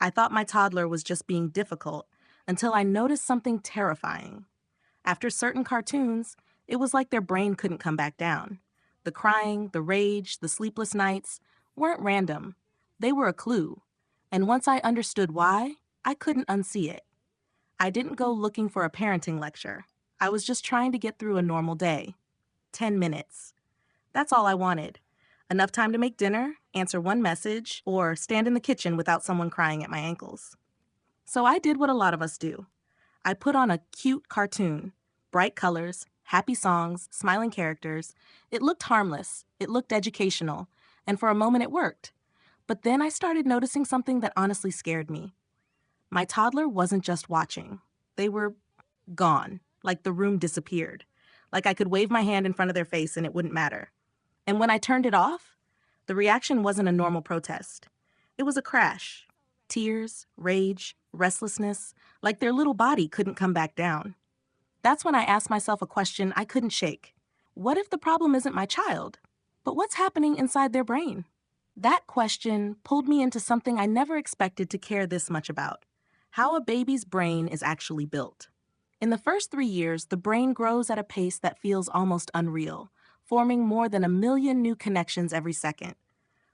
I thought my toddler was just being difficult until I noticed something terrifying. After certain cartoons, it was like their brain couldn't come back down. The crying, the rage, the sleepless nights weren't random. They were a clue. And once I understood why, I couldn't unsee it. I didn't go looking for a parenting lecture. I was just trying to get through a normal day. 10 minutes. That's all I wanted. Enough time to make dinner, answer one message, or stand in the kitchen without someone crying at my ankles. So I did what a lot of us do. I put on a cute cartoon. Bright colors, happy songs, smiling characters. It looked harmless. It looked educational. And for a moment it worked. But then I started noticing something that honestly scared me. My toddler wasn't just watching. They were gone, like the room disappeared. Like I could wave my hand in front of their face and it wouldn't matter. And when I turned it off, the reaction wasn't a normal protest. It was a crash. Tears, rage, restlessness, like their little body couldn't come back down. That's when I asked myself a question I couldn't shake. What if the problem isn't my child? But what's happening inside their brain? That question pulled me into something I never expected to care this much about: how a baby's brain is actually built. In the first 3 years, the brain grows at a pace that feels almost unreal, forming more than 1 million new connections every second.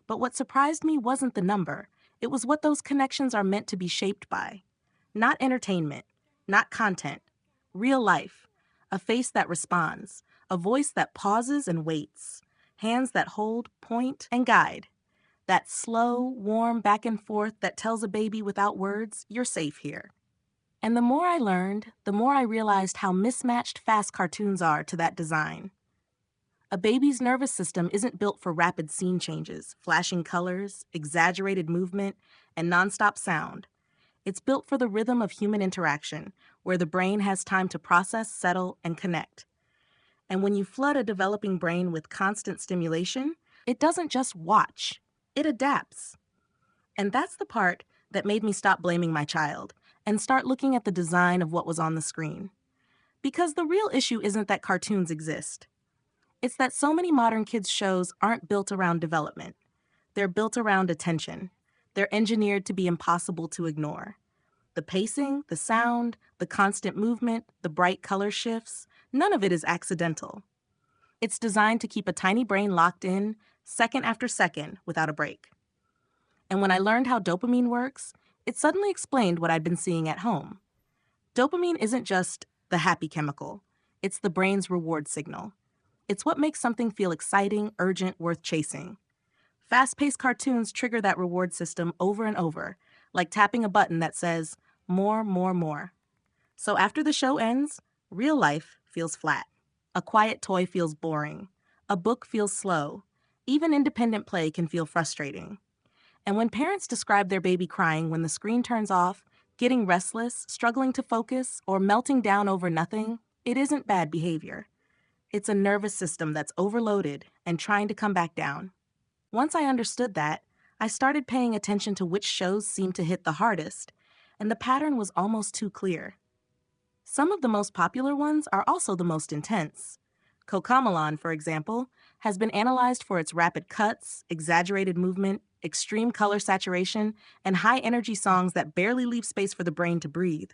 But what surprised me wasn't the number. It was what those connections are meant to be shaped by. Not entertainment, not content. Real life. A face that responds. A voice that pauses and waits. Hands that hold, point, and guide. That slow, warm back and forth that tells a baby without words, you're safe here. And the more I learned, the more I realized how mismatched fast cartoons are to that design. A baby's nervous system isn't built for rapid scene changes, flashing colors, exaggerated movement, and nonstop sound. It's built for the rhythm of human interaction, where the brain has time to process, settle, and connect. And when you flood a developing brain with constant stimulation, it doesn't just watch, it adapts. And that's the part that made me stop blaming my child and start looking at the design of what was on the screen. Because the real issue isn't that cartoons exist. It's that so many modern kids' shows aren't built around development. They're built around attention. They're engineered to be impossible to ignore. The pacing, the sound, the constant movement, the bright color shifts, none of it is accidental. It's designed to keep a tiny brain locked in, second after second, without a break. And when I learned how dopamine works, it suddenly explained what I'd been seeing at home. Dopamine isn't just the happy chemical. It's the brain's reward signal. It's what makes something feel exciting, urgent, worth chasing. Fast-paced cartoons trigger that reward system over and over, like tapping a button that says, more, more, more. So after the show ends, real life feels flat. A quiet toy feels boring. A book feels slow. Even independent play can feel frustrating. And when parents describe their baby crying when the screen turns off, getting restless, struggling to focus, or melting down over nothing, it isn't bad behavior. It's a nervous system that's overloaded and trying to come back down. Once I understood that, I started paying attention to which shows seemed to hit the hardest, and the pattern was almost too clear. Some of the most popular ones are also the most intense. Cocomelon, for example, has been analyzed for its rapid cuts, exaggerated movement, extreme color saturation, and high-energy songs that barely leave space for the brain to breathe.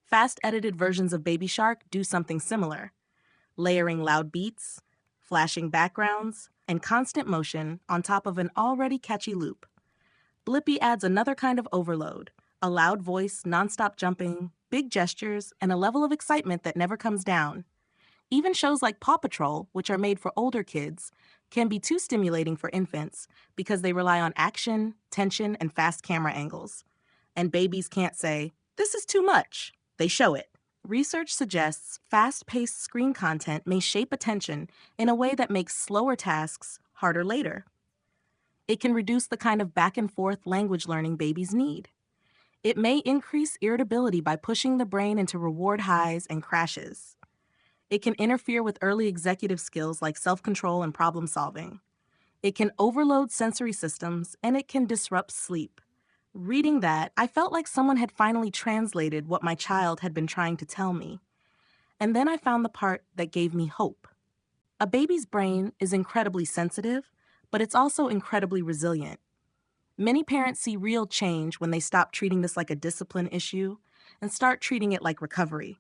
Fast-edited versions of Baby Shark do something similar, layering loud beats, flashing backgrounds, and constant motion on top of an already catchy loop. Blippi adds another kind of overload, a loud voice, nonstop jumping, big gestures, and a level of excitement that never comes down. Even shows like Paw Patrol, which are made for older kids, can be too stimulating for infants because they rely on action, tension, and fast camera angles. And babies can't say, "This is too much." They show it. Research suggests fast-paced screen content may shape attention in a way that makes slower tasks harder later. It can reduce the kind of back-and-forth language learning babies need. It may increase irritability by pushing the brain into reward highs and crashes. It can interfere with early executive skills like self-control and problem-solving. It can overload sensory systems, and it can disrupt sleep. Reading that, I felt like someone had finally translated what my child had been trying to tell me. And then I found the part that gave me hope. A baby's brain is incredibly sensitive, but it's also incredibly resilient. Many parents see real change when they stop treating this like a discipline issue and start treating it like recovery.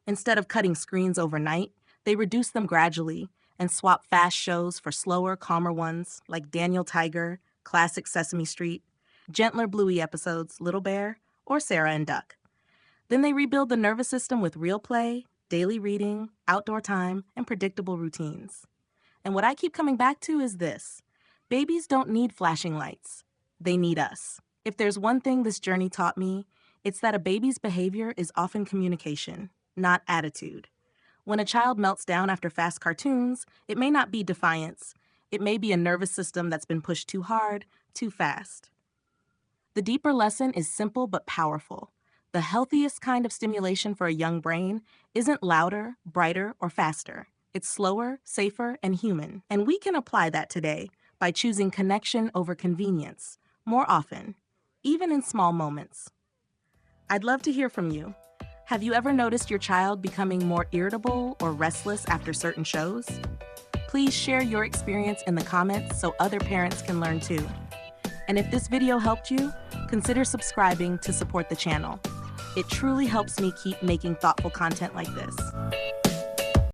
Instead of cutting screens overnight, they reduce them gradually and swap fast shows for slower, calmer ones like Daniel Tiger, classic Sesame Street, gentler Bluey episodes, Little Bear, or Sarah and Duck. Then they rebuild the nervous system with real play, daily reading, outdoor time, and predictable routines. And what I keep coming back to is this: babies don't need flashing lights. They need us. If there's one thing this journey taught me, it's that a baby's behavior is often communication, not attitude. When a child melts down after fast cartoons, it may not be defiance. It may be a nervous system that's been pushed too hard, too fast. The deeper lesson is simple but powerful. The healthiest kind of stimulation for a young brain isn't louder, brighter, or faster. It's slower, safer, and human. And we can apply that today by choosing connection over convenience more often, even in small moments. I'd love to hear from you. Have you ever noticed your child becoming more irritable or restless after certain shows? Please share your experience in the comments so other parents can learn too. And if this video helped you, consider subscribing to support the channel. It truly helps me keep making thoughtful content like this.